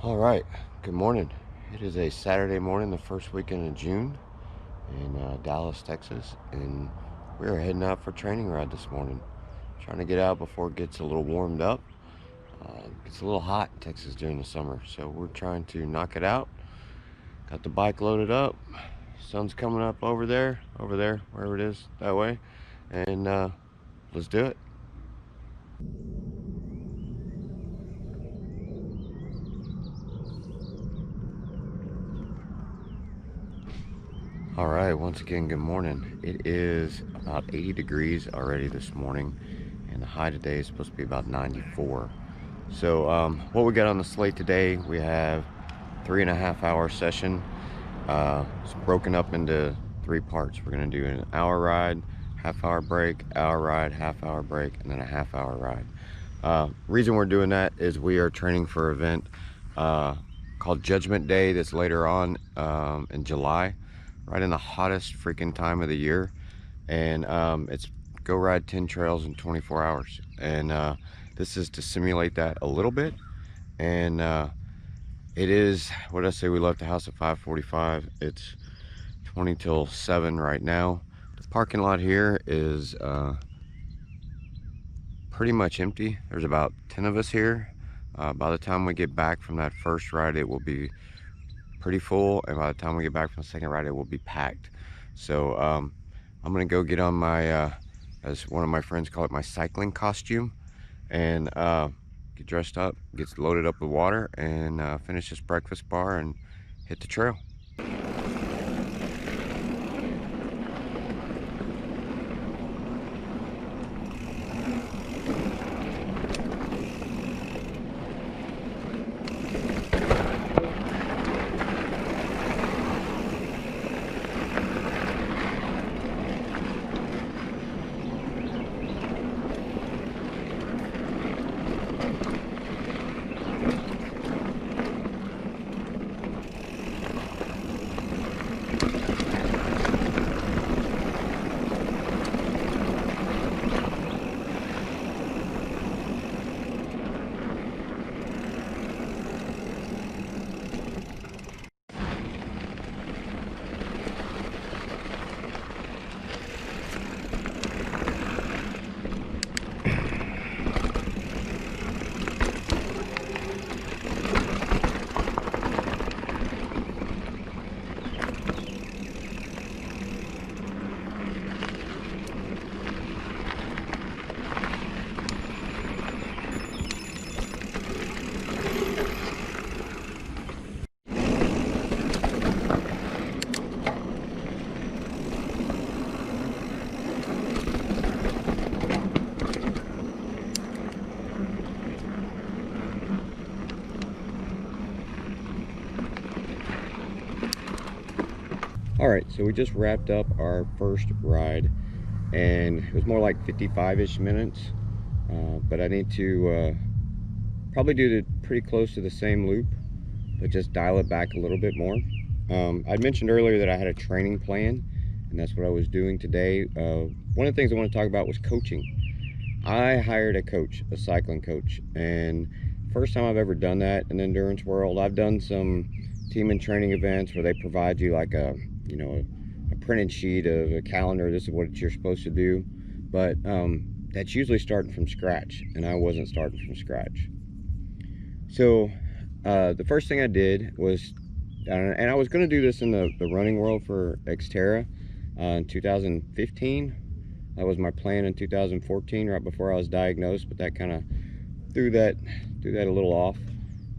All right, good morning. It is a Saturday morning, the first weekend of June in Dallas, Texas, and we're heading out for a training ride this morning. Trying to get out before it gets a little warmed up. It gets a little hot in Texas during the summer, so we're trying to knock it out. Got the bike loaded up. Sun's coming up over there, wherever it is, that way, and let's do it. All right, once again, good morning. It is about 80 degrees already this morning, and the high today is supposed to be about 94. So what we got on the slate today, we have 3.5 hour session. It's broken up into 3 parts. We're going to do an hour ride, half-hour break, hour ride, half-hour break, and then a half-hour ride. Reason we're doing that is we are training for an event called Judgment Day that's later on in July, right in the hottest freaking time of the year. And it's go ride 10 trails in 24 hours. And this is to simulate that a little bit. And it is, what did I say, we left the house at 5:45. It's 20 till 7 right now. The parking lot here is pretty much empty. There's about 10 of us here. By the time we get back from that first ride, it will be pretty full, and by the time we get back from the second ride, it will be packed. So I'm gonna go get on my as one of my friends call it, my cycling costume, and get dressed up, get loaded up with water, and finish this breakfast bar and hit the trail. All right, so we just wrapped up our first ride, and it was more like 55-ish minutes, but I need to probably do the pretty close to the same loop, but just dial it back a little bit more. I mentioned earlier that I had a training plan, and that's what I was doing today. One of the things I want to talk about was coaching. I hired a coach, a cycling coach, and first time I've ever done that in the endurance world. I've done some team and training events where they provide you like a printed sheet of a calendar. This is what you're supposed to do, but that's usually starting from scratch, and I wasn't starting from scratch. So the first thing I did was, and I was going to do this in the running world for Xterra in 2015. That was my plan in 2014, right before I was diagnosed, but that kind of threw that a little off,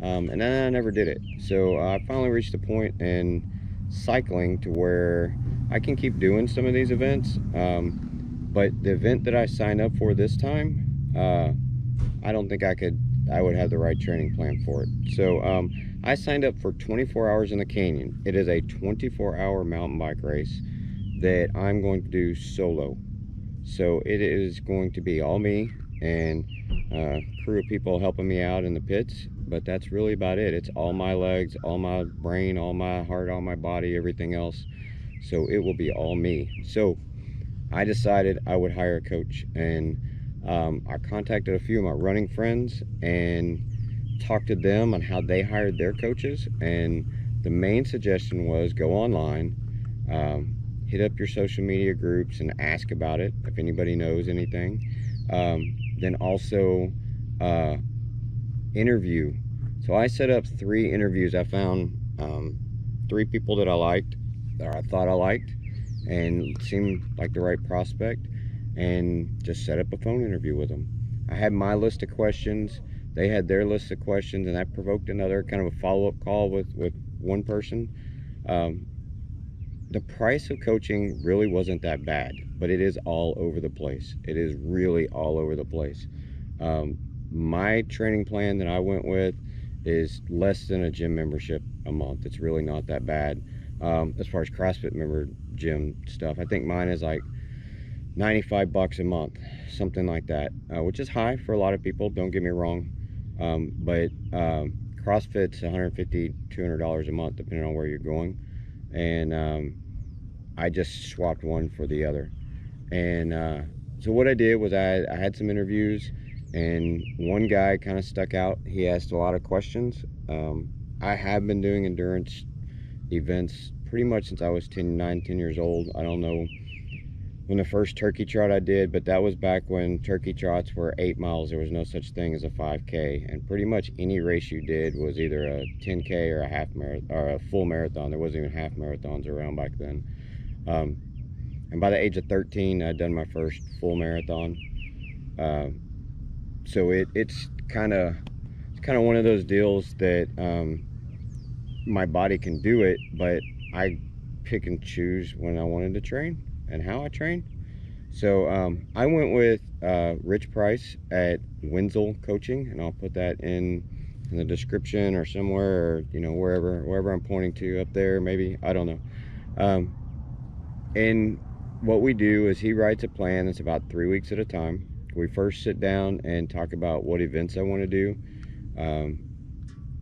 and then I never did it. So I finally reached a point in cycling to where I can keep doing some of these events, but the event that I signed up for this time, I don't think I would have the right training plan for it. So I signed up for 24 hours in the canyon. It is a 24-hour mountain bike race that I'm going to do solo. So it is going to be all me and a crew of people helping me out in the pits, but that's really about it. It's all my legs, all my brain, all my heart, all my body, everything else. So it will be all me. So I decided I would hire a coach, and I contacted a few of my running friends, and talked to them on how they hired their coaches, and the main suggestion was go online, hit up your social media groups and ask about it if anybody knows anything. Then also interview. So I set up 3 interviews. I found 3 people that I liked, that I thought I liked, and seemed like the right prospect, and just set up a phone interview with them. I had my list of questions, they had their list of questions, and that provoked another kind of a follow-up call with one person. The price of coaching really wasn't that bad, but it is all over the place. It is really all over the place. My training plan that I went with is less than a gym membership a month. It's really not that bad. As far as CrossFit member gym stuff, I think mine is like 95 bucks a month, something like that, which is high for a lot of people, don't get me wrong. But CrossFit's $150, $200 a month, depending on where you're going. And I just swapped one for the other. And so what I did was I had some interviews, and one guy kind of stuck out. He asked a lot of questions. I have been doing endurance events pretty much since I was 9, 10 years old. I don't know when the first turkey trot I did, but that was back when turkey trots were 8 miles. There was no such thing as a 5K, and pretty much any race you did was either a 10K or a half marathon or a full marathon. There wasn't even half marathons around back then. And by the age of 13, I'd done my first full marathon. So it's kind of one of those deals that my body can do it, but I pick and choose when I wanted to train and how I train. So I went with Rich Price at Wenzel Coaching, and I'll put that in the description or somewhere, or wherever I'm pointing to up there, maybe, I don't know. And what we do is he writes a plan that's about 3 weeks at a time. We first sit down and talk about what events I want to do.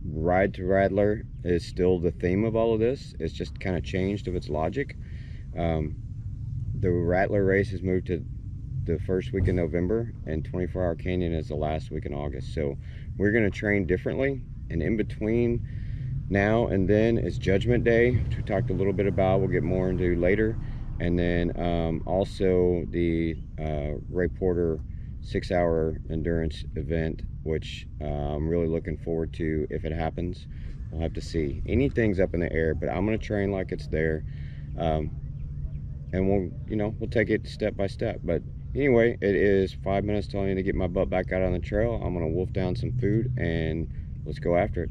Ride to Rattler is still the theme of all of this. It's just kind of changed of its logic. The Rattler race has moved to the first week in November, and 24-Hour Canyon is the last week in August. So we're going to train differently, and in between now and then is Judgment Day, which we talked a little bit about. We'll get more into later. And then also the Ray Porter 6-hour endurance event, which I'm really looking forward to if it happens. We'll have to see. Anything's up in the air, but I'm going to train like it's there. And we'll take it step by step. But anyway, it is 5 minutes till I need to get my butt back out on the trail. I'm going to wolf down some food, and let's go after it.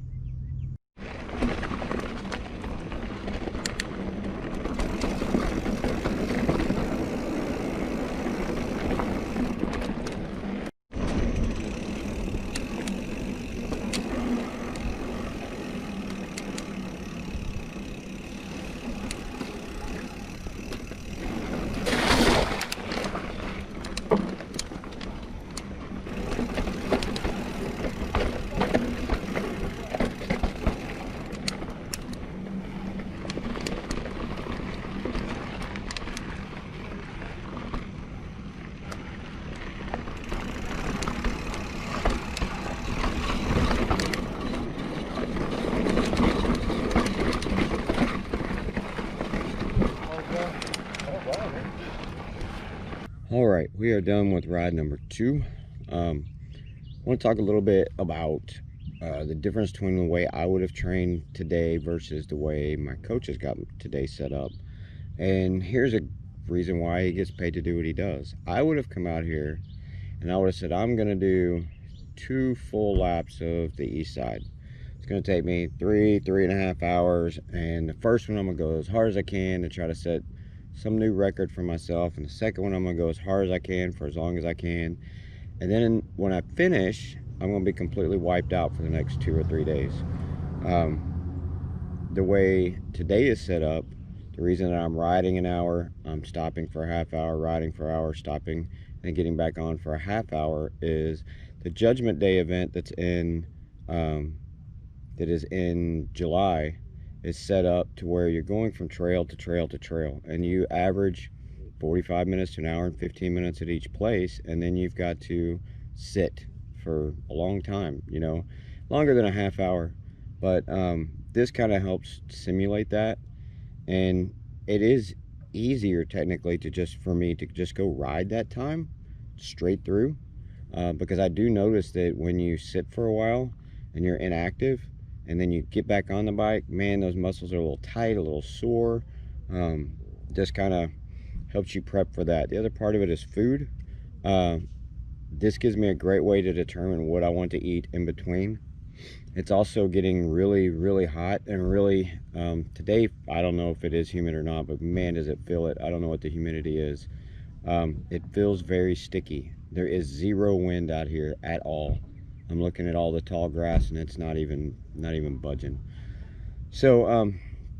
All right, we are done with ride number 2. I want to talk a little bit about the difference between the way I would have trained today versus the way my coaches got today set up. And here's a reason why he gets paid to do what he does. I would have come out here and I would have said, I'm going to do 2 full laps of the east side. It's going to take me 3.5 hours. And the first one I'm going to go as hard as I can to try to set some new record for myself. And the second one I'm going to go as hard as I can for as long as I can. And then when I finish, I'm going to be completely wiped out for the next 2 or 3 days. The way today is set up, the reason that I'm riding an hour, I'm stopping for a half hour, riding for an hour, stopping, and getting back on for a half hour is the Judgment Day event that is in July is set up to where you're going from trail to trail to trail, and you average 45 minutes to an hour and 15 minutes at each place, and then you've got to sit for a long time. longer than a half hour. But this kind of helps simulate that, and it is easier technically to just for me to just go ride that time straight through, because I do notice that when you sit for a while and you're inactive and then you get back on the bike, man, those muscles are a little tight, a little sore. Just kind of helps you prep for that. The other part of it is food. This gives me a great way to determine what I want to eat in between. It's also getting really, really hot, and really, today, I don't know if it is humid or not, but man, does it feel it. I don't know what the humidity is. It feels very sticky. There is zero wind out here at all. I'm looking at all the tall grass and it's not even budging. So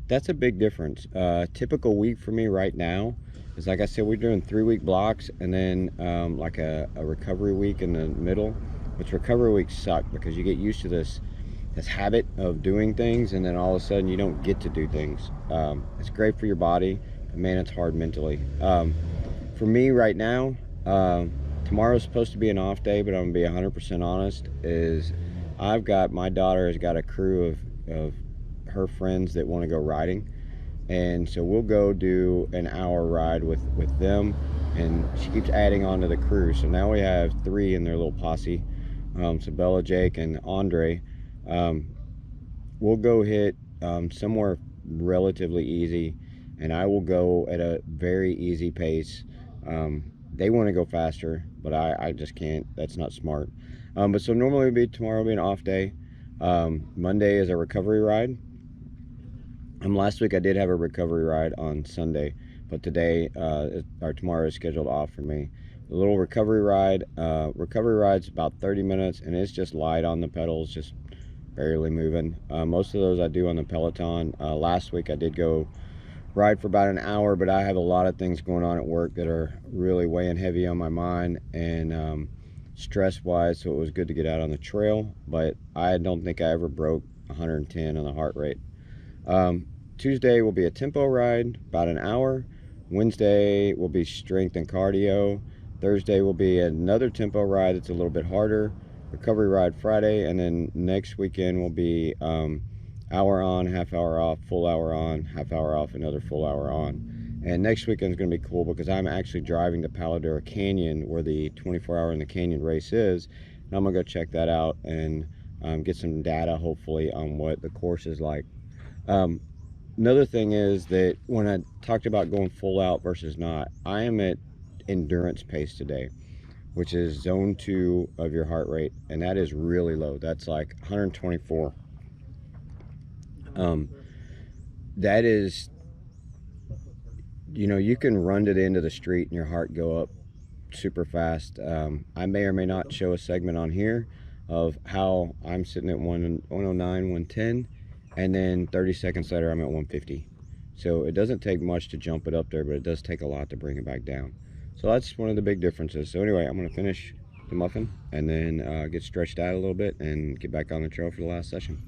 that's a big difference. Typical week for me right now is, like I said, we're doing 3-week blocks, and then like a recovery week in the middle, which recovery weeks suck because you get used to this habit of doing things, and then all of a sudden you don't get to do things. It's great for your body, but man, it's hard mentally. For me right now, tomorrow's supposed to be an off day, but I'm gonna be 100% honest, is my daughter has got a crew of her friends that want to go riding, and so we'll go do an hour ride with them, and she keeps adding on to the crew, so now we have 3 in their little posse. So Bella, Jake, and Andre. We'll go hit somewhere relatively easy, and I will go at a very easy pace. They want to go faster, but I just can't. That's not smart. But so normally tomorrow will be an off day. Monday is a recovery ride. Last week I did have a recovery ride on Sunday, but today or tomorrow is scheduled off for me. A little recovery ride. Recovery ride's about 30 minutes, and it's just light on the pedals, just barely moving. Most of those I do on the Peloton. Last week I did go ride for about an hour, but I have a lot of things going on at work that are really weighing heavy on my mind and stress wise, so it was good to get out on the trail, but I don't think I ever broke 110 on the heart rate. Tuesday will be a tempo ride, about an hour. Wednesday will be strength and cardio. Thursday will be another tempo ride that's a little bit harder. Recovery ride Friday, and then next weekend will be hour on, half hour off, full hour on, half hour off, another full hour on. And next weekend is going to be cool because I'm actually driving to Paladura Canyon, where the 24-hour in the Canyon race is, and I'm going to go check that out and get some data, hopefully, on what the course is like. Another thing is that when I talked about going full out versus not, I am at endurance pace today, which is zone 2 of your heart rate, and that is really low. That's like 124. That is, you can run to the end of the street and your heart go up super fast. I may or may not show a segment on here of how I'm sitting at 109, 110, and then 30 seconds later I'm at 150. So it doesn't take much to jump it up there, but it does take a lot to bring it back down. So that's one of the big differences. So anyway, I'm going to finish the muffin and then get stretched out a little bit and get back on the trail for the last session.